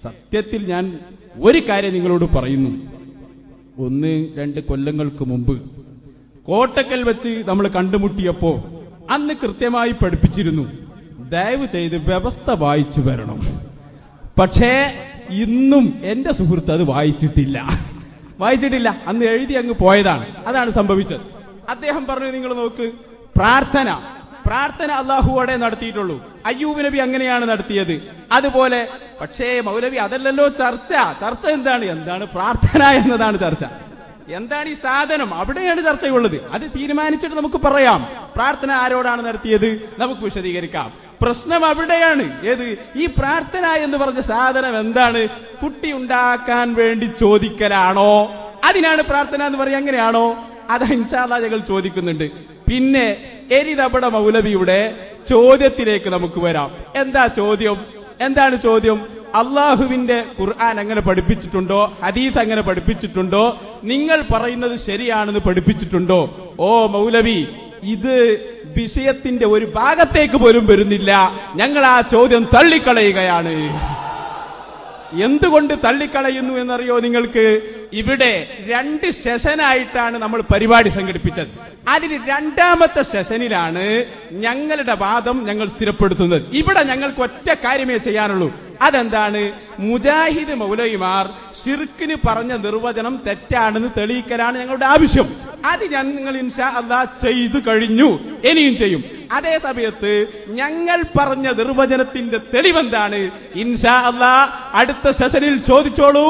സത്യത്തിൽ ഞാൻ ഒരു കാര്യം നിങ്ങളോട് പറയുന്നു. 1-2 കൊല്ലങ്ങൾക്ക് മുമ്പ് കോട്ടക്കൽ വെച്ച് നമ്മൾ കണ്ടുമുട്ടിയപ്പോ അന്ന് കൃത്യമായി പഠിപ്പിച്ചിരുന്നു, ദയവ് ചെയ്ത് വ്യവസ്ഥ വായിച്ചു വരണം. പക്ഷേ ഇന്നും എന്റെ സുഹൃത്ത് അത് വായിച്ചിട്ടില്ല. അന്ന് എഴുതി അങ്ങ് പോയതാണ്. അതാണ് സംഭവിച്ചത്. അദ്ദേഹം പറഞ്ഞു, നിങ്ങൾ നോക്ക്, പ്രാർത്ഥന അള്ളാഹുവോടെ നടത്തിയിട്ടുള്ളൂ. അയ്യൂബ് നബി അങ്ങനെയാണ് നടത്തിയത്. അതുപോലെ പക്ഷേ മൗലവി അതല്ലല്ലോ ചർച്ച എന്താണ് പ്രാർത്ഥന എന്നതാണ് ചർച്ച. എന്താണ് ഈ സാധനം? അവിടെയാണ് ചർച്ചയുള്ളത്. അത് തീരുമാനിച്ചിട്ട് നമുക്ക് പറയാം. പ്രാർത്ഥന ആരോടാണ് നടത്തിയത് നമുക്ക് വിശദീകരിക്കാം. പ്രശ്നം അവിടെയാണ്. ഏത് ഈ പ്രാർത്ഥന എന്ന് പറഞ്ഞ സാധനം എന്താണ്? കുട്ടി ഉണ്ടാക്കാൻ വേണ്ടി ചോദിക്കലാണോ? അതിനാണ് പ്രാർത്ഥന എന്ന് പറയാ? അങ്ങനെയാണോ? അത് ഇൻഷാ അല്ലാഹ് ഞങ്ങൾ ചോദിക്കുന്നുണ്ട്. പിന്നെ എരിതബട മൗലവിയുടെ ചോദ്യത്തിലേക്ക് നമുക്ക് വരാം. എന്താണ് ചോദ്യം? അള്ളാഹുവിന്റെ ഖുർആൻ അങ്ങനെ പഠിപ്പിച്ചിട്ടുണ്ടോ? ഹദീസ് അങ്ങനെ പഠിപ്പിച്ചിട്ടുണ്ടോ? നിങ്ങൾ പറയുന്നത് ശരിയാണെന്ന് പഠിപ്പിച്ചിട്ടുണ്ടോ? ഓ മൗലവി, ഇത് വിഷയത്തിന്റെ ഒരു ഭാഗത്തേക്ക് പോലും വരുന്നില്ല. ഞങ്ങൾ ആ ചോദ്യം തള്ളിക്കളയുകയാണ്. എന്തുകൊണ്ട് തള്ളിക്കളയുന്നു എന്നറിയോ നിങ്ങൾക്ക്? ഇവിടെ 2 സെഷനായിട്ടാണ് നമ്മൾ പരിപാടി സംഘടിപ്പിച്ചത്. അതിൽ 2ാമത്തെ സെഷനിലാണ് ഞങ്ങളുടെ വാദം ഞങ്ങൾ സ്ഥിരപ്പെടുത്തുന്നത്. ഇവിടെ ഞങ്ങൾക്ക് ഒറ്റ കാര്യമേ ചെയ്യാനുള്ളൂ. അതെന്താണ്? മുജാഹിദ് മൗലവിമാർ ശിർക്കിന് പറഞ്ഞ നിർവചനം തെറ്റാണെന്ന് തെളിയിക്കലാണ് ഞങ്ങളുടെ ആവശ്യം. അത് ഞങ്ങൾ ഇൻഷാ അല്ലാഹ് ചെയ്തു കഴിഞ്ഞു, ഇനിയും ചെയ്യും. അതേ സമയത്ത് ഞങ്ങൾ പറഞ്ഞ നിർവചനത്തിന്റെ തെളിവെന്താണ്? ഇൻഷാ അല്ലാഹ് അടുത്ത സെഷനിൽ ചോദിച്ചോളൂ,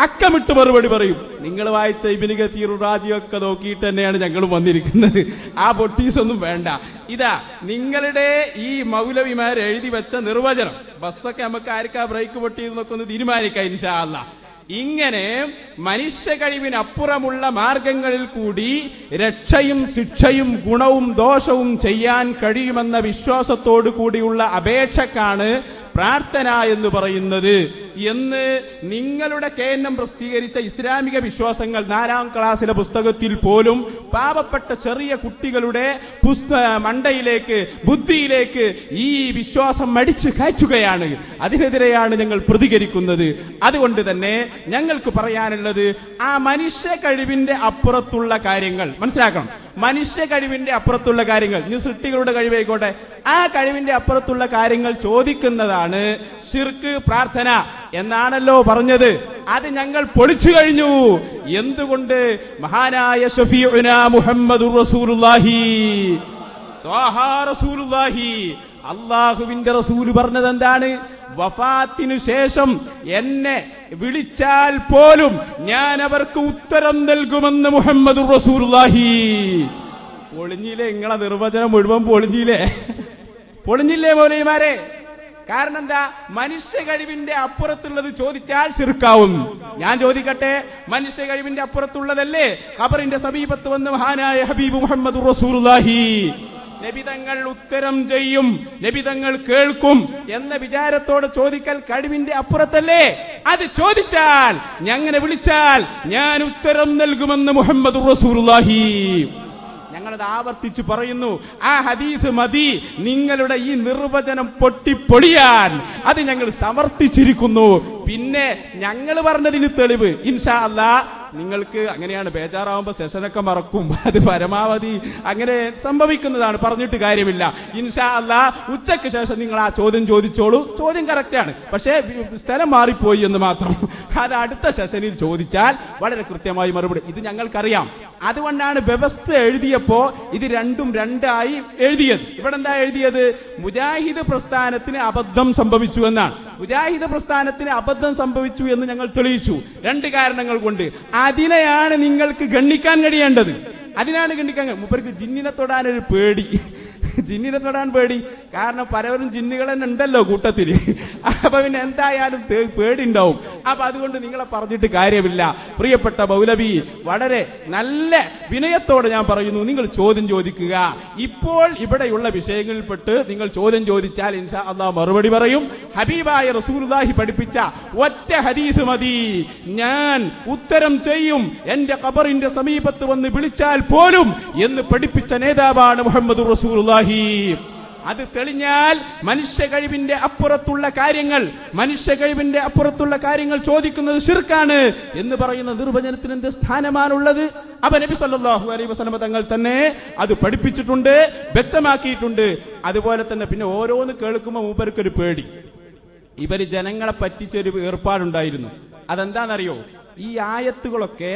അക്കമിട്ട് മറുപടി പറയും. നിങ്ങൾ വായിച്ച ഇബ്നു കതീർ റാജിയൊക്കെ നോക്കിയിട്ട് തന്നെയാണ് ഞങ്ങൾ വന്നിരിക്കുന്നത്. ആ പൊട്ടീസൊന്നും വേണ്ട. ഇതാ നിങ്ങളുടെ ഈ മൗലവിമാർ എഴുതി വെച്ച നിർവചനം. ബസ്സൊക്കെ നമുക്ക് ആർക്കാ ബ്രേക്ക് പൊട്ടിയെന്നൊക്കെ ഒന്ന് തീരുമാനിക്കാം ഇൻഷാ അല്ലാഹ്. ഇങ്ങനെ മനുഷ്യ കഴിവിനപ്പുറമുള്ള മാർഗങ്ങളിൽ കൂടി രക്ഷയും ശിക്ഷയും ഗുണവും ദോഷവും ചെയ്യാൻ കഴിയുമെന്ന വിശ്വാസത്തോടു കൂടിയുള്ള അപേക്ഷക്കാണ് പ്രാർത്ഥന എന്ന് പറയുന്നത് എന്ന് നിങ്ങളുടെ കേന്ദ്രം പ്രസിദ്ധീകരിച്ച ഇസ്ലാമിക വിശ്വാസങ്ങൾ 4ാം ക്ലാസ്സിലെ പുസ്തകത്തിൽ പോലും പാവപ്പെട്ട ചെറിയ കുട്ടികളുടെ മണ്ടയിലേക്ക് ബുദ്ധിയിലേക്ക് ഈ വിശ്വാസം അടിച്ചു കയറ്റുകയാണ്. അതിനെതിരെയാണ് ഞങ്ങൾ പ്രതികരിക്കുന്നത്. അതുകൊണ്ട് തന്നെ ഞങ്ങൾക്ക് പറയാനുള്ളത്, ആ മനുഷ്യ കഴിവിന്റെ അപ്പുറത്തുള്ള കാര്യങ്ങൾ മനസ്സിലാക്കണം. മനുഷ്യ കഴിവിന്റെ അപ്പുറത്തുള്ള കാര്യങ്ങൾ, ഇനി സൃഷ്ടികളുടെ കഴിവായിക്കോട്ടെ, ആ കഴിവിന്റെ അപ്പുറത്തുള്ള കാര്യങ്ങൾ ചോദിക്കുന്നതാണ് ശിർക്ക് പ്രാർത്ഥന എന്നാണല്ലോ പറഞ്ഞത്. അത് ഞങ്ങൾ പൊളിച്ചു കഴിഞ്ഞു. എന്തുകൊണ്ട്? മഹാനായ ശഫീഉനാ മുഹമ്മദുർ റസൂലുള്ളാഹി ത്വാഹ റസൂലുള്ളാഹി, അള്ളാഹുവിന്റെ റസൂല് പറഞ്ഞത് എന്താണ്? വഫാത്തിനു ശേഷം എന്നെ വിളിച്ചാൽ പോലും ഞാൻ അവർക്ക് ഉത്തരം നൽകുമെന്ന് മുഹമ്മദുർ റസൂലുള്ളാഹി. പൊളിഞ്ഞില്ലേ? നിങ്ങളെ നിർവചനം മുഴുവൻ പൊളിഞ്ഞില്ലേ മൗലവിമാരെ? കാരണം എന്താ? മനുഷ്യ കഴിവിന്റെ അപ്പുറത്തുള്ളത് ചോദിച്ചാൽ ശിർക്കാവും. ഞാൻ ചോദിക്കട്ടെ, മനുഷ്യ കഴിവിന്റെ അപ്പുറത്തുള്ളതല്ലേ ഖബറിന്റെ സമീപത്ത് വന്ന് മഹാനായ ഹബീബ് മുഹമ്മദുർ റസൂലുള്ളാഹി നബിതങ്ങൾ ഉത്തരം ചെയ്യും, നബിതങ്ങൾ കേൾക്കും എന്ന വിചാരത്തോടെ ചോദിക്കൽ കഴിവിന്റെ അപ്പുറത്തല്ലേ? അത് ചോദിച്ചാൽ, ഞങ്ങനെ വിളിച്ചാൽ ഞാൻ ഉത്തരം നൽകുമെന്ന് മുഹമ്മദുർ റസൂലുള്ളാഹി. ഞങ്ങളത് ആവർത്തിച്ച് പറയുന്നു. ആ ഹദീസ് മതി നിങ്ങളുടെ ഈ നിർവചനം പൊട്ടിപ്പൊളിയാൻ. അത് ഞങ്ങൾ സമർത്ഥിച്ചിരിക്കുന്നു. പിന്നെ ഞങ്ങൾ പറഞ്ഞതിന് തെളിവ് ഇൻഷാ അല്ലാഹ് നിങ്ങൾക്ക് അങ്ങനെയാണ്. ബേജാറാവുമ്പോ സെഷനൊക്കെ മറക്കും. അത് പരമാവധി അങ്ങനെ സംഭവിക്കുന്നതാണ്, പറഞ്ഞിട്ട് കാര്യമില്ല. ഇൻഷാ അല്ലാഹ് ഉച്ചയ്ക്ക് ശേഷം നിങ്ങൾ ആ ചോദ്യം ചോദിച്ചോളൂ. ചോദ്യം കറക്റ്റാണ്, പക്ഷേ സ്ഥലം മാറിപ്പോയി എന്ന് മാത്രം. അത് അടുത്ത സെഷനിൽ ചോദിച്ചാൽ വളരെ കൃത്യമായി മറുപടി. ഇത് ഞങ്ങൾക്കറിയാം. അതുകൊണ്ടാണ് വ്യവസ്ഥ എഴുതിയപ്പോ ഇത് രണ്ടും രണ്ടായി എഴുതിയത്. ഇവിടെ എന്താ എഴുതിയത്? മുജാഹിദ് പ്രസ്ഥാനത്തിന് അബദ്ധം സംഭവിച്ചു എന്നാണ്. മുജാഹിദ് പ്രസ്ഥാനത്തിന് അബദ്ധം സംഭവിച്ചു എന്ന് ഞങ്ങൾ തെളിയിച്ചു 2 കാരണങ്ങൾ കൊണ്ട്. അതിനെയാണ് നിങ്ങൾക്ക് ഗണ്ണിക്കാൻ കഴിയേണ്ടത്. അതിനാണ് ഗണ്ണിക്കാൻ. മൂപ്പർക്ക് ജിന്നിനെ തൊടാനൊരു പേടി. ജിന്നിനെ തൊടാൻ പേടി. കാരണം പലവരും ജിന്നുകൾ തന്നെ ഉണ്ടല്ലോ കൂട്ടത്തിൽ. അപ്പൊ പിന്നെ എന്തായാലും പേടി ഉണ്ടാവും. അപ്പൊ അതുകൊണ്ട് നിങ്ങളെ പറഞ്ഞിട്ട് കാര്യമില്ല. പ്രിയപ്പെട്ട മൗലവി, വളരെ നല്ല വിനയത്തോടെ ഞാൻ പറയുന്നു, നിങ്ങൾ ചോദ്യം ചോദിക്കുക. ഇപ്പോൾ ഇവിടെയുള്ള വിഷയങ്ങളിൽപ്പെട്ട് നിങ്ങൾ ചോദ്യം ചോദിച്ചാൽ ഇൻഷാ അല്ലാഹ് മറുപടി പറയും. ഹബീബായ റസൂലുള്ളാഹി പഠിപ്പിച്ച ഒറ്റ ഹദീസ് മതി, ഞാൻ ഉത്തരം ചെയ്യും, എന്റെ ഖബറിന്റെ സമീപത്ത് വന്ന് വിളിച്ചാൽ പോലും എന്ന് പഠിപ്പിച്ച നേതാവാണ് മുഹമ്മദുർ റസൂലുള്ളാഹി. അത് തെളിഞ്ഞാൽ മനുഷ്യ കഴിവിന്റെ അപ്പുറത്തുള്ള കാര്യങ്ങൾ ചോദിക്കുന്നത് ശിർക്കാണ് എന്ന് പറയുന്ന നിർവചനത്തിന് എന്ത് സ്ഥാനമാണുള്ളത്? അപ്പൊ നബി സല്ലല്ലാഹു അലൈഹി വസല്ലം തങ്ങൾ തന്നെ അത് പഠിപ്പിച്ചിട്ടുണ്ട്, വ്യക്തമാക്കിയിട്ടുണ്ട്. അതുപോലെ തന്നെ പിന്നെ ഓരോന്ന് കേൾക്കുമ്പോൾ മൂപ്പർക്കൊരു പേടി. ഇവര് ജനങ്ങളെ പറ്റിച്ചൊരു ഏർപ്പാടുണ്ടായിരുന്നു. അതെന്താണെന്നറിയോ? ഈ ആയത്തുകളൊക്കെ